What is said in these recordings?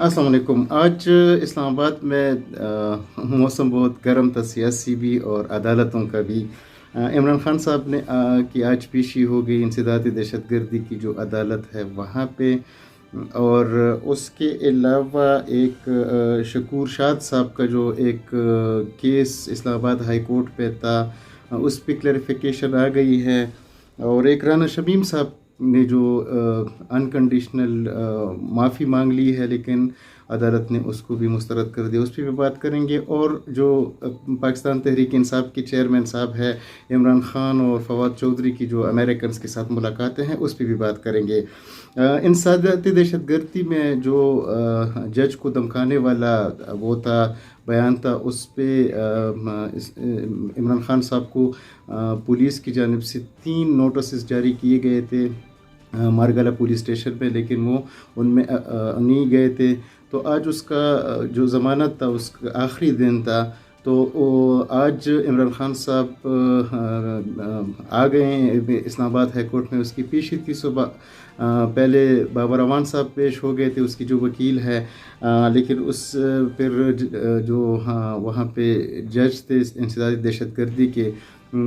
अस्सलाम वालेकुम। आज इस्लामाबाद में मौसम बहुत गर्म था, सियासी भी और अदालतों का भी। इमरान खान साहब ने की आज पेशी हो गई इंसदाद दहशतगर्दी की जो अदालत है वहाँ पे। और उसके अलावा एक शकूर शाद साहब का जो एक केस इस्लामाबाद हाई कोर्ट पे था, उस पर क्लैरिफिकेशन आ गई है। और एक राना शमीम साहब ने जो अनकंडीशनल माफ़ी मांग ली है, लेकिन अदालत ने उसको भी मुस्तरद कर दिया, उस पर भी बात करेंगे। और जो पाकिस्तान तहरीक इंसाफ के चेयरमैन साहब है इमरान खान और फवाद चौधरी की जो अमेरिकन के साथ मुलाकातें हैं, उस पर भी बात करेंगे। इंसदाद दहशतगर्दी में जो जज को धमकाने वाला वो था बयान था, उस पर इमरान खान साहब को पुलिस की जानिब से 3 नोटिस जारी किए गए थे मारगला पुलिस स्टेशन पे, लेकिन वो उनमें नहीं गए थे। तो आज उसका जो ज़मानत था उसका आखिरी दिन था। तो आज इमरान खान साहब आ गए हैं इस्लामाबाद हाई कोर्ट में। उसकी पेशी थी सुबह। पहले बाबर अवान साहब पेश हो गए थे, उसकी जो वकील है, लेकिन उस फिर जो वहाँ पे जज थे इंसदादी दहशतगर्दी के,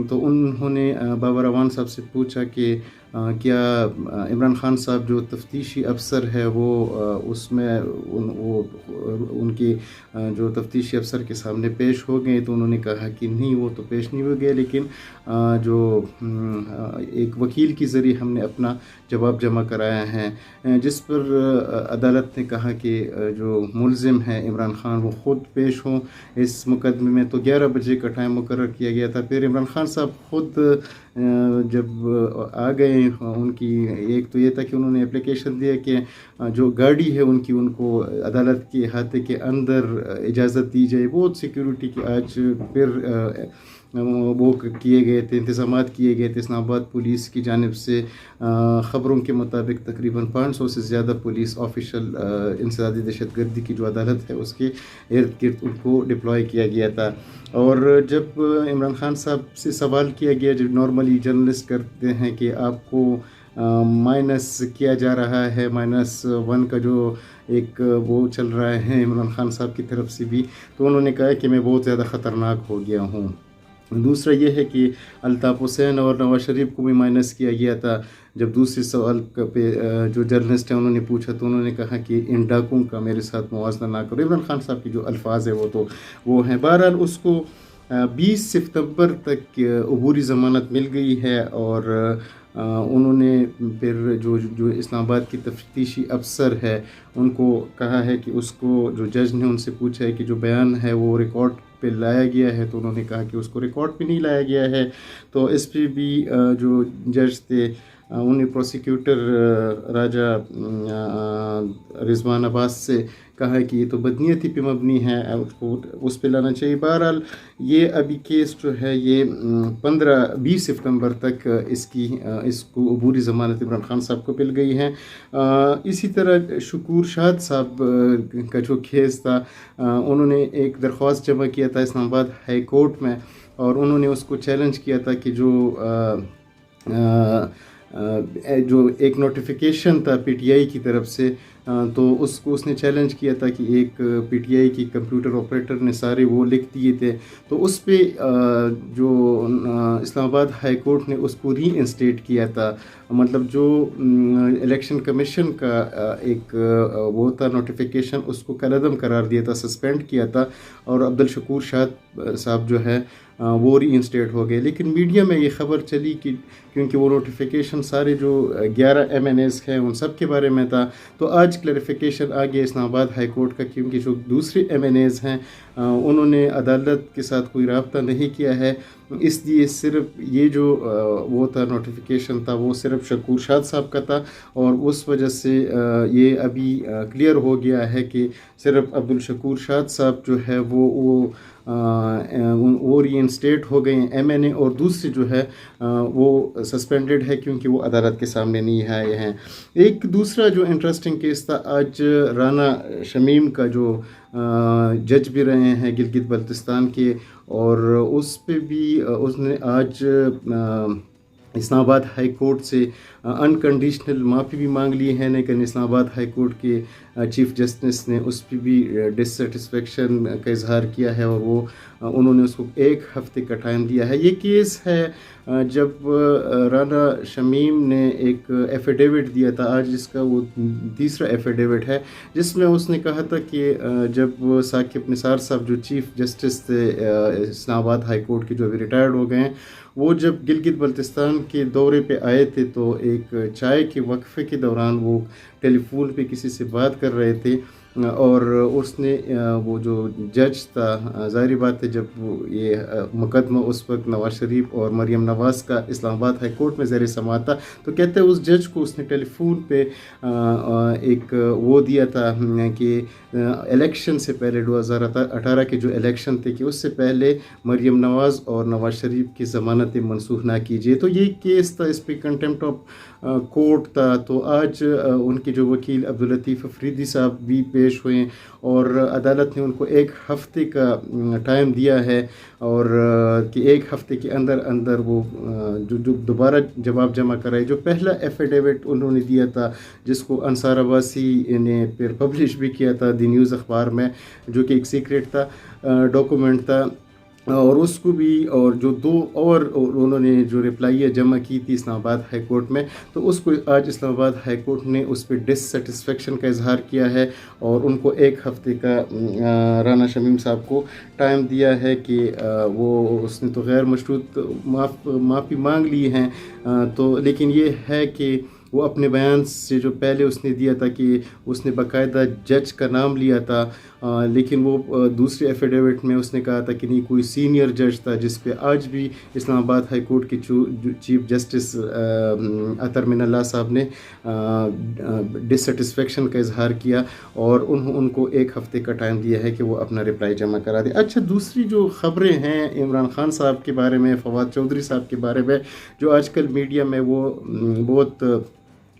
तो उन्होंने बाबर अवान साहब से पूछा कि क्या इमरान खान साहब जो तफ्तीशी अफसर है वो उसमें उनके जो तफ्तीशी अफसर के सामने पेश हो गए। तो उन्होंने कहा कि नहीं, वो तो पेश नहीं हो गए, लेकिन जो एक वकील के ज़रिए हमने अपना जवाब जमा कराया है, जिस पर अदालत ने कहा कि जो मुलजिम है इमरान खान वो ख़ुद पेश हों इस मुकदमे में। तो 11 बजे का टाइम मुकर्रर किया गया था। फिर इमरान खान साहब ख़ुद जब आ गए, उनकी एक तो ये था कि उन्होंने एप्लीकेशन दिया कि जो गाड़ी है उनकी, उनको अदालत के अहाते के अंदर इजाज़त दी जाए। बहुत सिक्योरिटी की आज फिर वो किए गए थे, इंतज़ामात किए गए थे इस्लामाबाद पुलिस की जानिब से। ख़बरों के मुताबिक तकरीबन 500 से ज़्यादा पुलिस ऑफिशल इंसदादी दहशतगर्दी की जो अदालत है उसके इर्द गिर्द उनको डिप्लॉय किया गया था। और जब इमरान खान साहब से सवाल किया गया, जो नॉर्मली जर्नलिस्ट करते हैं, कि आपको माइनस किया जा रहा है, -1 का जो एक वो चल रहा है इमरान खान साहब की तरफ से भी, तो उन्होंने कहा कि मैं बहुत ज़्यादा ख़तरनाक हो गया हूँ। दूसरा ये है कि अल्ताफ़ हुसैन और नवाज शरीफ को भी माइनस किया गया था। जब दूसरे सवाल पे जो जर्नलिस्ट हैं उन्होंने पूछा, तो उन्होंने कहा कि इन डाकुओं का मेरे साथ मुवाजना ना करो। इमरान खान साहब की जो अल्फाज है वो हैं। बहरहाल उसको 20 सितंबर तक अबूरी ज़मानत मिल गई है। और उन्होंने फिर जो इस्लामाबाद की तफ्तीशी अफसर है उनको कहा है कि उसको, जो जज ने उनसे पूछा है कि जो बयान है वो रिकॉर्ड पे लाया गया है, तो उन्होंने कहा कि उसको रिकॉर्ड पे नहीं लाया गया है। तो इस पर भी जो जज थे उन्हें प्रोसिक्यूटर राजा रिजवान अब्बास से कहा कि ये तो बदनीयती पे मबनी है, उसको उस पे लाना चाहिए। बहरहाल ये अभी केस जो है ये 20 सितंबर तक इसको अबूरी ज़मानत इमरान खान साहब को मिल गई है। इसी तरह शकूर शाद साहब का जो केस था, उन्होंने एक दरख्वास्त जमा किया था इस्लामाबाद हाई कोर्ट में, और उन्होंने उसको चैलेंज किया था कि जो एक नोटिफिकेशन था पीटीआई की तरफ से, तो उसको उसने चैलेंज किया था कि एक पीटीआई की कंप्यूटर ऑपरेटर ने सारे वो लिख दिए थे। तो उस पे जो इस्लामाबाद हाई कोर्ट ने उसको रीइंस्टेट किया था। मतलब जो इलेक्शन कमीशन का एक वो था नोटिफिकेशन, उसको कलअदम करार दिया था, सस्पेंड किया था। और अब्दुल शकूर शाद साहब जो है वो रीइंस्टेट हो गए। लेकिन मीडिया में ये खबर चली कि क्योंकि वो नोटिफिकेशन सारे जो 11 MNAs हैं उन सब के बारे में था, तो आज क्लैरिफिकेशन आ गया इस्लामाबाद हाई कोर्ट का, क्योंकि जो दूसरे MNAs हैं उन्होंने अदालत के साथ कोई रब्ता नहीं किया है, इसलिए सिर्फ ये जो वो था नोटिफिकेशन था वो सिर्फ शकूर शाद साहब का था। और उस वजह से ये अभी क्लियर हो गया है कि सिर्फ अब्दुल शकूर शाद साहब जो है वो रीइंस्टेट हो गए MNA, और दूसरे जो है वो सस्पेंडेड है क्योंकि वो अदालत के सामने नहीं आए हैं। एक दूसरा जो इंटरेस्टिंग केस था, आज राना शमीम का जो जज भी रहे हैं गिलगित बल्तिस्तान के, और उस पे भी उसने आज इस्लामाबाद हाई कोर्ट से अनकंडीशनल माफ़ी भी मांग ली है, लेकिन इस्लामाबाद हाई कोर्ट के चीफ जस्टिस ने उस पर भी डिससेटिस्फेक्शन का इजहार किया है और वो उन्होंने उसको 1 हफ्ते का टाइम दिया है। ये केस है जब राना शमीम ने एक एफिडेविट दिया था, आज इसका वो तीसरा एफिडेविट है, जिसमें उसने कहा था कि जब साकिब निसार साहब जो चीफ जस्टिस थे इस्लामाबाद हाई कोर्ट के, जो अभी रिटायर्ड हो गए हैं, वो जब गिलगित बल्तिस्तान के दौरे पे आए थे तो एक चाय के वक्फे के दौरान वो टेलीफोन पे किसी से बात कर रहे थे और उसने वो जो जज था, ज़ाहिर बात है जब ये मुकदमा उस वक्त नवाज शरीफ और मरियम नवाज़ का इस्लामाबाद हाई कोर्ट में ज़ेर समाअत था, तो कहते हैं उस जज को उसने टेलीफोन पे एक वो दिया था कि इलेक्शन से पहले 2018 के जो इलेक्शन थे कि उससे पहले मरियम नवाज़ और नवाज शरीफ की ज़मानतें मनसूख ना कीजिए। तो ये केस था, इस पर कंटेम्प्ट ऑफ कोर्ट था। तो आज उनके जो वकील अब्दुल लतीफ़ अफरीदी साहब भी पेश हुए और अदालत ने उनको 1 हफ्ते का टाइम दिया है और कि 1 हफ्ते के अंदर अंदर वो जो दोबारा जवाब जमा कराए। जो पहला एफिडेविट उन्होंने दिया था, जिसको अंसार अब्बासी ने फिर पब्लिश भी किया था दी न्यूज़ अखबार में, जो कि एक सीक्रेट था, डॉक्यूमेंट था, और उसको भी और जो 2 और उन्होंने जो रिप्लाई जमा की थी इस्लामाबाद हाई कोर्ट में, तो उसको आज इस्लामाबाद हाई कोर्ट ने उस पर डिससेटिस्फेक्शन का इजहार किया है और उनको 1 हफ्ते का राना शमीम साहब को टाइम दिया है कि वो उसने तो गैर मशरूत माफ़ी मांग ली हैं, तो लेकिन ये है कि वो अपने बयान से जो पहले उसने दिया था कि उसने बाकायदा जज का नाम लिया था, लेकिन वो दूसरे एफिडेविट में उसने कहा था कि नहीं कोई सीनियर जज था, जिस पे आज भी इस्लामाबाद हाई कोर्ट के चीफ जस्टिस अतर मिनल्लाह साहब ने डिससेटिस्फेक्शन का इजहार किया और उनको 1 हफ्ते का टाइम दिया है कि वो अपना रिप्लाई जमा करा दे। अच्छा, दूसरी जो ख़बरें हैं इमरान खान साहब के बारे में, फवाद चौधरी साहब के बारे में, जो आजकल मीडिया में वो बहुत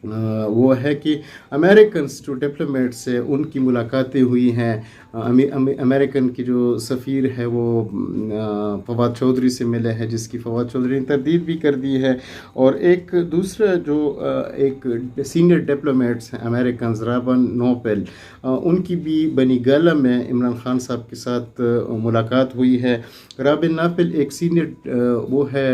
वो है कि अमेरिकन्स जो डिप्लोमेट्स हैं उनकी मुलाकातें हुई हैं। अमेरिकन की जो सफ़ीर है वो फवाद चौधरी से मिले हैं, जिसकी फवाद चौधरी ने तरदीद भी कर दी है। और एक दूसरा जो एक सीनियर डिप्लोमेट्स हैं अमेरिकन, राबन नोपेल, उनकी भी बनी गाला में इमरान खान साहब के साथ मुलाकात हुई है। राबिन नापेल एक सीनियर वो है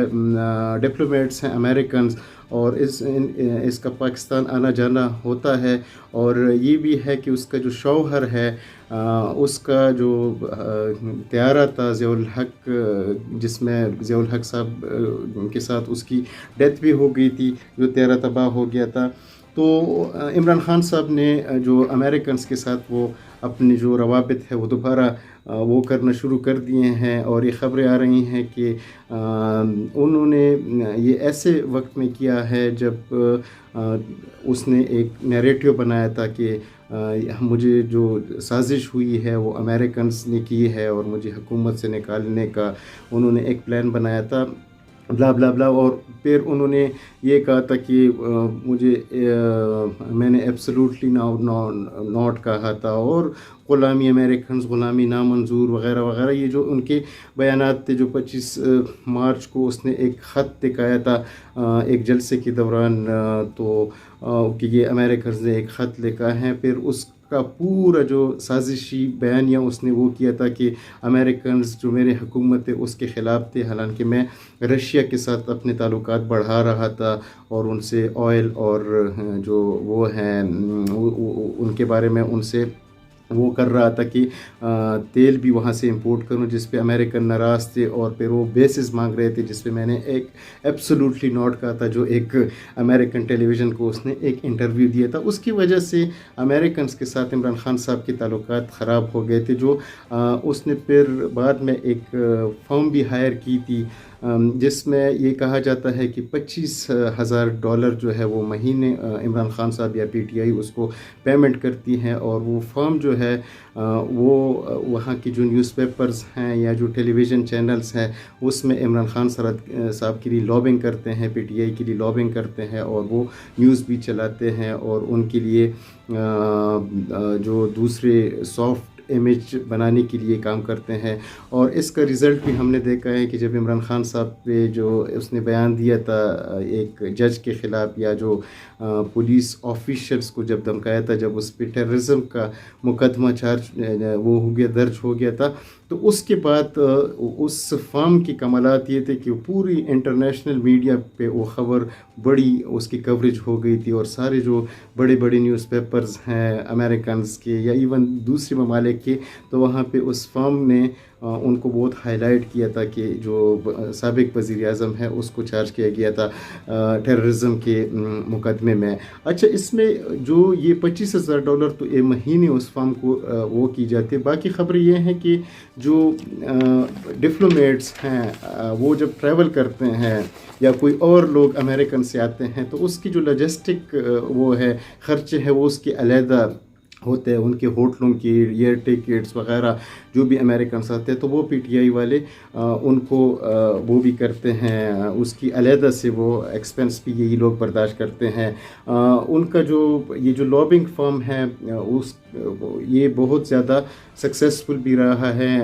डिप्लोमेट्स हैं अमेरिकन, और इसका पाकिस्तान आना जाना होता है। और ये भी है कि उसका जो शौहर है उसका जो त्यारा था ज़ियाउल हक, जिसमें ज़ियाउल हक साहब के साथ उसकी डेथ भी हो गई थी, जो त्यारा तबाह हो गया था। तो इमरान खान साहब ने जो अमेरिकन्स के साथ वो अपनी जो रवाबित है वो दोबारा वो करना शुरू कर दिए हैं। और ये ख़बरें आ रही हैं कि उन्होंने ये ऐसे वक्त में किया है जब उसने एक नैरेटिव बनाया था कि मुझे जो साजिश हुई है वो अमेरिकन्स ने की है और मुझे हुकूमत से निकालने का उन्होंने एक प्लान बनाया था, ब्ला ब्ला ब्ला। और फिर उन्होंने ये कहा था कि मैंने एब्सोल्युटली नॉट कहा था, और ग़ुलामी अमेरिकन्स, ग़ुलामी नामंजूर वग़ैरह वग़ैरह, ये जो उनके बयानात थे। जो 25 मार्च को उसने एक ख़त दिखाया था एक जलसे के दौरान, तो कि ये अमेरिकन्स ने एक ख़त लिखा है। फिर उसका पूरा जो साजिशी बयानिया उसने वो किया था कि अमेरिकन्स जो मेरे हुकूमत है उसके ख़िलाफ़ थे, हालांकि मैं रशिया के साथ अपने ताल्लुकात बढ़ा रहा था और उनसे ऑयल और जो वो हैं उनके बारे में उनसे वो कर रहा था कि तेल भी वहाँ से इंपोर्ट करूँ, जिस पे अमेरिकन नाराज़ थे और फिर वो बेसिस मांग रहे थे, जिस पे मैंने एक एब्सोल्युटली नॉट कहा था, जो एक अमेरिकन टेलीविज़न को उसने एक इंटरव्यू दिया था। उसकी वजह से अमेरिकन्स के साथ इमरान खान साहब के ताल्लुकात ख़राब हो गए थे। जो उसने फिर बाद में एक फर्म भी हायर की थी, जिसमें ये कहा जाता है कि $25,000 जो है वो महीने इमरान खान साहब या PTI उसको पेमेंट करती हैं, और वो फर्म जो है वो वहाँ की जो न्यूज़पेपर्स हैं या जो टेलीविज़न चैनल्स हैं उसमें इमरान खान साहब के लिए लॉबिंग करते हैं, PTI के लिए लॉबिंग करते हैं, और वो न्यूज़ भी चलाते हैं, और उनके लिए जो दूसरे सॉफ्ट امیج بنانے کے لیے کام کرتے ہیں. اور اس کا رزلٹ بھی ہم نے دیکھا ہے کہ جب عمران خان صاحب پہ جو اس نے بیان دیا تھا ایک جج کے خلاف, یا جو پولیس آفیشلس کو جب دھمکایا تھا, جب اس پہ ٹیررزم کا مقدمہ وہ ہو گیا, درج ہو گیا تھا, تو اس کے بعد اس فارم کی کمالات یہ تھے کہ پوری انٹرنیشنل میڈیا پہ وہ خبر بڑی اس کی کوریج ہو گئی تھی, اور سارے جو بڑے بڑے نیوز پیپرز ہیں امریکنز کے یا ایون دوسرے ممالک کے, تو وہاں پہ اس فارم نے ان کو بہت ہائی لائٹ کیا تھا کہ جو سابق وزیر اعظم ہے اس کو چارج کیا گیا تھا ٹیررزم کے مقدمے میں. اچھا, اس میں جو یہ $25,000 تو ایک مہینے اس فارم کو وہ کی جاتی ہے. باقی خبریں یہ ہیں کہ جو ڈپلومیٹس ہیں وہ جب ٹریول کرتے ہیں یا کوئی اور لوگ امریکن سے آتے ہیں, تو اس کی جو لاجسٹک وہ ہے خرچے ہیں وہ اس کے علیحدہ ہوتے ہیں, ان کے ہوٹلوں کی ایئر ٹکٹس وغیرہ جو بھی امریکنس آتے ہیں, تو وہ پی ٹی آئی والے ان کو وہ بھی کرتے ہیں, اس کی علیحدہ سے وہ ایکسپنس بھی یہی لوگ برداشت کرتے ہیں. ان کا جو یہ جو لابنگ فرم ہے یہ بہت زیادہ سکسیسفل بھی رہا ہے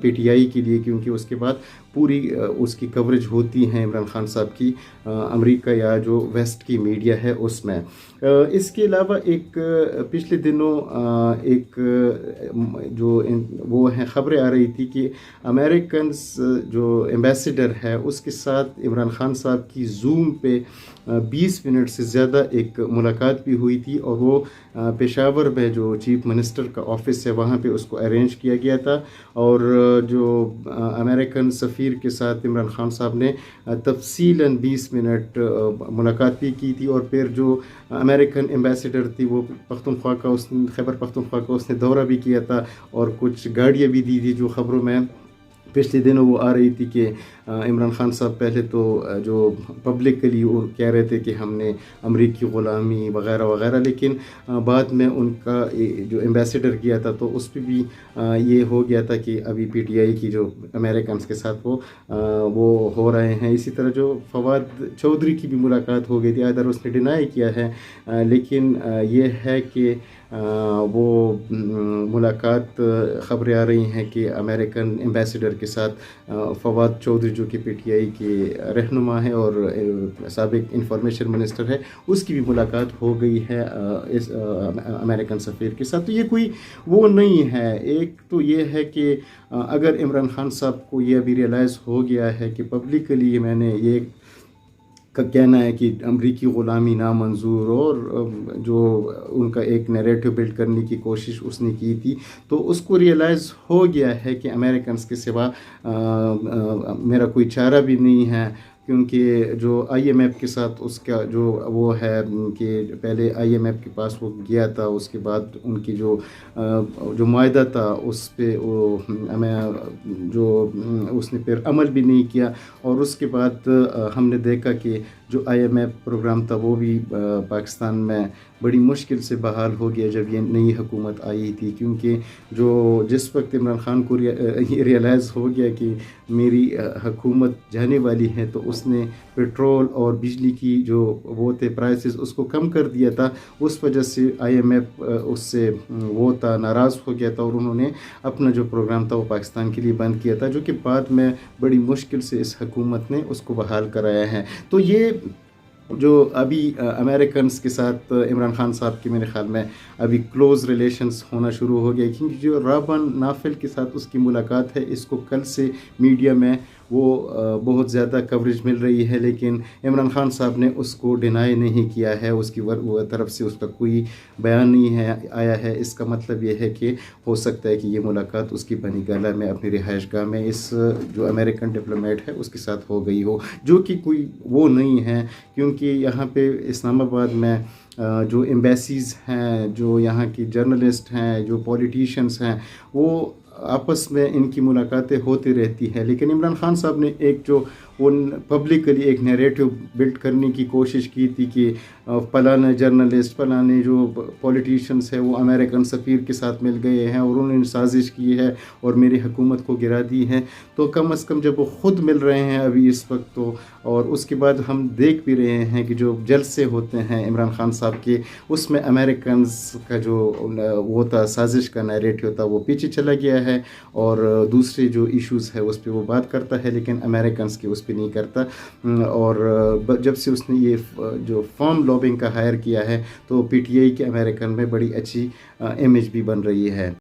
پی ٹی آئی کے لیے, کیونکہ اس کے بعد پوری اس کی کوریج ہوتی ہے عمران خان صاحب کی امریکہ یا جو ویسٹ کی میڈیا ہے اس میں. اس کے علاوہ ایک پچھلے دنوں ایک جو وہ ہیں خبریں آ رہی تھی کہ امریکنز جو ایمبیسیڈر ہے اس کے ساتھ عمران خان صاحب کی زوم پہ 20 منٹ سے زیادہ ایک ملاقات بھی ہوئی تھی, اور وہ پشاور میں جو چیف منسٹر کا آفس ہے وہاں پہ اس کو ارینج کیا گیا تھا, اور جو امریکن سفیر کے ساتھ عمران خان صاحب نے تفصیلاً 20 منٹ ملاقات بھی کی تھی. اور پھر جو امریکن ایمبیسیڈر تھی وہ پختونخوا کا خیبر پختونخوا کا اس نے دورہ بھی کیا تھا, اور کچھ گاڑیاں بھی دی تھی جو خبروں میں پچھلے دنوں وہ آ رہی تھی کہ عمران خان صاحب پہلے تو جو پبلکلی وہ کہہ رہے تھے کہ ہم نے امریکی غلامی وغیرہ وغیرہ, لیکن بعد میں ان کا جو ایمبیسیڈر کیا تھا تو اس پہ بھی یہ ہو گیا تھا کہ ابھی پی ٹی آئی کی جو امریکنس کے ساتھ وہ ہو رہے ہیں. اسی طرح جو فواد چودھری کی بھی ملاقات ہو گئی تھی, ادھر اس نے ڈینائی کیا ہے, لیکن یہ ہے کہ وہ ملاقات خبریں آ رہی ہیں کہ امریکن ایمبیسیڈر کے ساتھ فواد چودھری جو کہ پی ٹی آئی کے رہنما ہے اور سابق انفارمیشن منسٹر ہے, اس کی بھی ملاقات ہو گئی ہے اس امریکن سفیر کے ساتھ. تو یہ کوئی وہ نہیں ہے. ایک تو یہ ہے کہ اگر عمران خان صاحب کو یہ ابھی ریئلائز ہو گیا ہے کہ پبلکلی میں نے یہ کا کہنا ہے کہ امریکی غلامی نامنظور, اور جو ان کا ایک نیریٹو بلڈ کرنے کی کوشش اس نے کی تھی, تو اس کو ریئلائز ہو گیا ہے کہ امریکنس کے سوا میرا کوئی چارہ بھی نہیں ہے. کیونکہ جو آئی ایم ایف کے ساتھ اس کا جو وہ ہے کہ پہلے آئی ایم ایف کے پاس وہ گیا تھا, اس کے بعد ان کی جو معاہدہ تھا اس پہ وہ جو اس نے پھر عمل بھی نہیں کیا, اور اس کے بعد ہم نے دیکھا کہ جو آئی ایم ایف پروگرام تھا وہ بھی پاکستان میں بڑی مشکل سے بحال ہو گیا جب یہ نئی حکومت آئی تھی. کیونکہ جس وقت عمران خان کو ریئلائز ہو گیا کہ میری حکومت جانے والی ہے, تو اس نے پیٹرول اور بجلی کی جو وہ تھے پرائسز اس کو کم کر دیا تھا. اس وجہ سے آئی ایم ایف اس سے وہ تھا ناراض ہو گیا تھا, اور انہوں نے اپنا جو پروگرام تھا وہ پاکستان کے لیے بند کیا تھا, جو کہ بعد میں بڑی مشکل سے اس حکومت نے اس کو بحال کرایا ہے. تو یہ جو ابھی امریکنس کے ساتھ عمران خان صاحب کے میرے خیال میں ابھی کلوز ریلیشنز ہونا شروع ہو گیا, کیونکہ جو رابن نافل کے ساتھ اس کی ملاقات ہے اس کو کل سے میڈیا میں وہ بہت زیادہ کوریج مل رہی ہے, لیکن عمران خان صاحب نے اس کو ڈینائی نہیں کیا ہے, اس کی طرف سے اس کا کوئی بیان نہیں ہے آیا ہے. اس کا مطلب یہ ہے کہ ہو سکتا ہے کہ یہ ملاقات اس کی بنی گالہ میں اپنی رہائش گاہ میں اس جو امریکن ڈپلومیٹ ہے اس کے ساتھ ہو گئی ہو, جو کہ کوئی وہ نہیں ہے. کیونکہ یہاں پہ اسلام آباد میں جو ایمبیسیز ہیں, جو یہاں کی جرنلسٹ ہیں, جو پولیٹیشنز ہیں, وہ آپس میں ان کی ملاقاتیں ہوتی رہتی ہیں. لیکن عمران خان صاحب نے ایک جو پبلکلی ایک نیریٹو بلڈ کرنے کی کوشش کی تھی کہ फलाने जर्नलिस्ट, फलाने जो पॉलिटिशियंस है वो अमेरिकन सफ़ीर के साथ मिल गए हैं और उन्होंने साजिश की है और मेरी हुकूमत को गिरा दी है। तो कम अज़ कम जब वो ख़ुद मिल रहे हैं अभी इस वक्त, तो और उसके बाद हम देख भी रहे हैं कि जो जलसे होते हैं इमरान खान साहब के, उसमें अमेरिकन्स का जो वो था, साजिश का नैरेटिव था, वो पीछे चला गया है और दूसरे जो इश्यूज़ है उस पर वो बात करता है, लेकिन अमेरिकन्स के उस पर नहीं करता। और जब से उसने ये जो फर्म लॉबिंग का हायर किया है, तो पीटीआई के अमेरिकन में बड़ी अच्छी इमेज भी बन रही है।